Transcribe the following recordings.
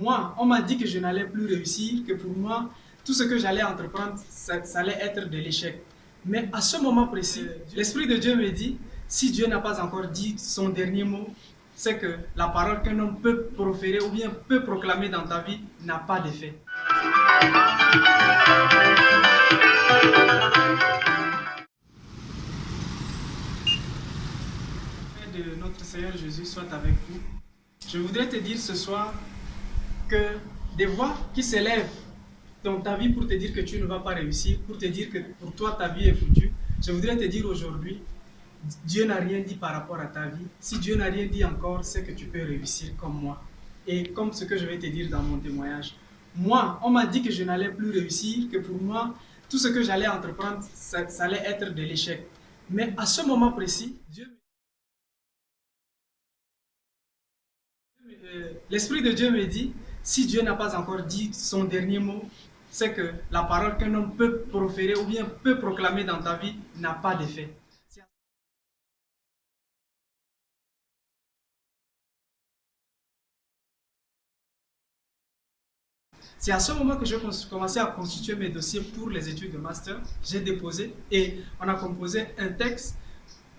Moi, on m'a dit que je n'allais plus réussir, que pour moi, tout ce que j'allais entreprendre, ça allait être de l'échec. Mais à ce moment précis, l'Esprit de Dieu me dit, si Dieu n'a pas encore dit son dernier mot, c'est que la parole qu'un homme peut proférer ou bien peut proclamer dans ta vie n'a pas d'effet. De notre Seigneur Jésus soit avec vous. Je voudrais te dire ce soir que des voix qui s'élèvent dans ta vie pour te dire que tu ne vas pas réussir, pour te dire que pour toi ta vie est foutue, je voudrais te dire aujourd'hui, Dieu n'a rien dit par rapport à ta vie. Si Dieu n'a rien dit encore, c'est que tu peux réussir comme moi. Et comme ce que je vais te dire dans mon témoignage. Moi, on m'a dit que je n'allais plus réussir, que pour moi, tout ce que j'allais entreprendre, ça allait être de l'échec. Mais à ce moment précis, l'Esprit de Dieu me dit, si Dieu n'a pas encore dit son dernier mot, c'est que la parole qu'un homme peut proférer ou bien peut proclamer dans ta vie n'a pas d'effet. C'est à ce moment que j'ai commencé à constituer mes dossiers pour les études de master. J'ai déposé et on a composé un texte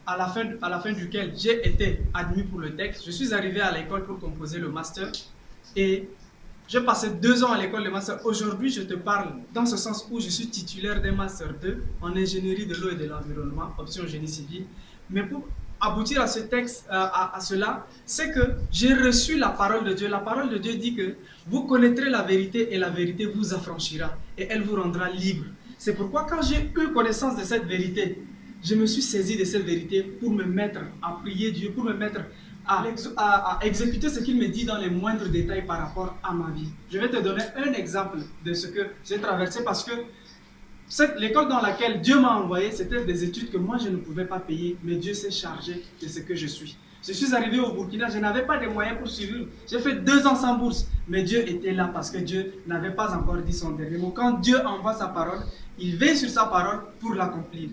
à la fin duquel j'ai été admis pour le texte. Je suis arrivé à l'école pour composer le master et j'ai passé 2 ans à l'école de master. Aujourd'hui, je te parle dans ce sens où je suis titulaire d'un master 2 en ingénierie de l'eau et de l'environnement, option génie civil. Mais pour aboutir à ce texte, à cela, c'est que j'ai reçu la parole de Dieu. La parole de Dieu dit que vous connaîtrez la vérité et la vérité vous affranchira et elle vous rendra libre. C'est pourquoi quand j'ai eu connaissance de cette vérité, je me suis saisi de cette vérité pour me mettre à prier Dieu, pour me mettre à exécuter ce qu'il me dit dans les moindres détails par rapport à ma vie. Je vais te donner un exemple de ce que j'ai traversé parce que l'école dans laquelle Dieu m'a envoyé, c'était des études que moi je ne pouvais pas payer, mais Dieu s'est chargé de ce que je suis. Je suis arrivé au Burkina, je n'avais pas de moyens pour suivre. J'ai fait 2 ans sans bourse, mais Dieu était là parce que Dieu n'avait pas encore dit son dernier mot. Quand Dieu envoie sa parole, il veille sur sa parole pour l'accomplir.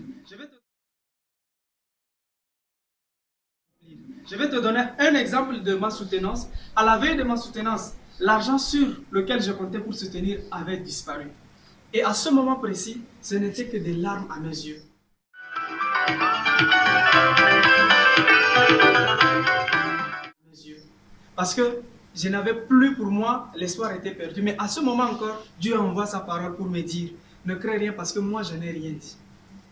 Je vais te donner un exemple de ma soutenance. À la veille de ma soutenance, l'argent sur lequel je comptais pour soutenir avait disparu. Et à ce moment précis, ce n'était que des larmes à mes yeux. Parce que je n'avais plus pour moi, l'espoir était perdu. Mais à ce moment encore, Dieu envoie sa parole pour me dire, ne crains rien parce que moi je n'ai rien dit.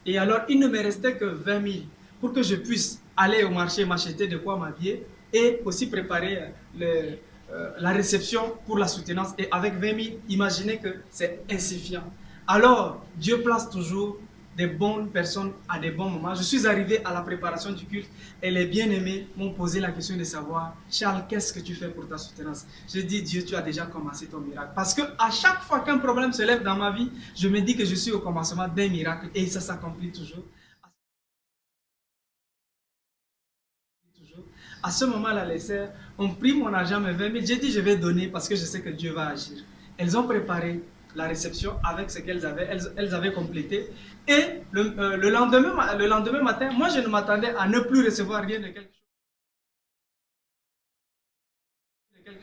Et alors il ne me restait que 20 000 pour que je puisse aller au marché, m'acheter de quoi m'habiller et aussi préparer la réception pour la soutenance. Et avec 20 000, imaginez que c'est insuffisant. Alors, Dieu place toujours des bonnes personnes à des bons moments. Je suis arrivé à la préparation du culte et les bien-aimés m'ont posé la question de savoir, Charles, qu'est-ce que tu fais pour ta soutenance? J'ai dit, Dieu, tu as déjà commencé ton miracle. Parce que à chaque fois qu'un problème se lève dans ma vie, je me dis que je suis au commencement d'un miracle et ça s'accomplit toujours. À ce moment-là, les sœurs ont pris mon argent, mes 20 000. J'ai dit, je vais donner parce que je sais que Dieu va agir. Elles ont préparé la réception avec ce qu'elles avaient. Elles avaient complété. Et le lendemain matin, moi, je ne m'attendais à ne plus recevoir rien de quelque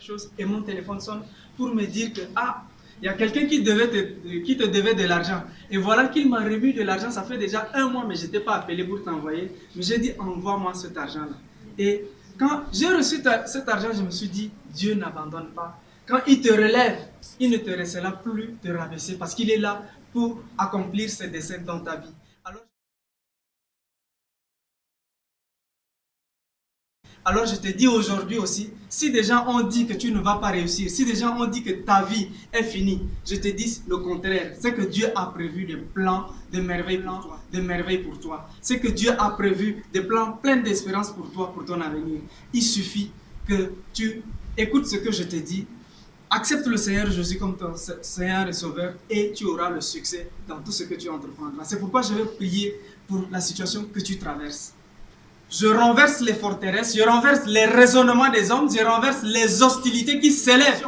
chose. Et mon téléphone sonne pour me dire que, il y a quelqu'un qui te devait de l'argent. Et voilà qu'il m'a remis de l'argent. Ça fait déjà 1 mois, mais je n'étais pas appelé pour t'envoyer. Mais j'ai dit, envoie-moi cet argent-là. Et quand j'ai reçu cet argent, je me suis dit, Dieu n'abandonne pas. Quand il te relève, il ne te laissera plus te rabaisser parce qu'il est là pour accomplir ses desseins dans ta vie. Alors je te dis aujourd'hui aussi, si des gens ont dit que tu ne vas pas réussir, si des gens ont dit que ta vie est finie, je te dis le contraire. C'est que Dieu a prévu des plans de merveilles pour toi. C'est que Dieu a prévu des plans pleins d'espérance pour toi, pour ton avenir. Il suffit que tu écoutes ce que je te dis, accepte le Seigneur Jésus comme ton Seigneur et Sauveur et tu auras le succès dans tout ce que tu entreprendras. C'est pourquoi je vais prier pour la situation que tu traverses. Je renverse les forteresses, je renverse les raisonnements des hommes, je renverse les hostilités qui s'élèvent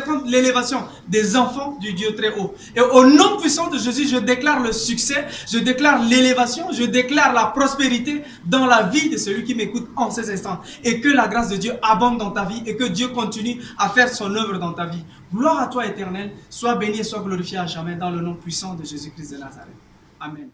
contre l'élévation des enfants du Dieu très haut. Et au nom puissant de Jésus, je déclare le succès, je déclare l'élévation, je déclare la prospérité dans la vie de celui qui m'écoute en ces instants. Et que la grâce de Dieu abonde dans ta vie et que Dieu continue à faire son œuvre dans ta vie. Gloire à toi, Éternel, sois béni et sois glorifié à jamais dans le nom puissant de Jésus-Christ de Nazareth. Amen.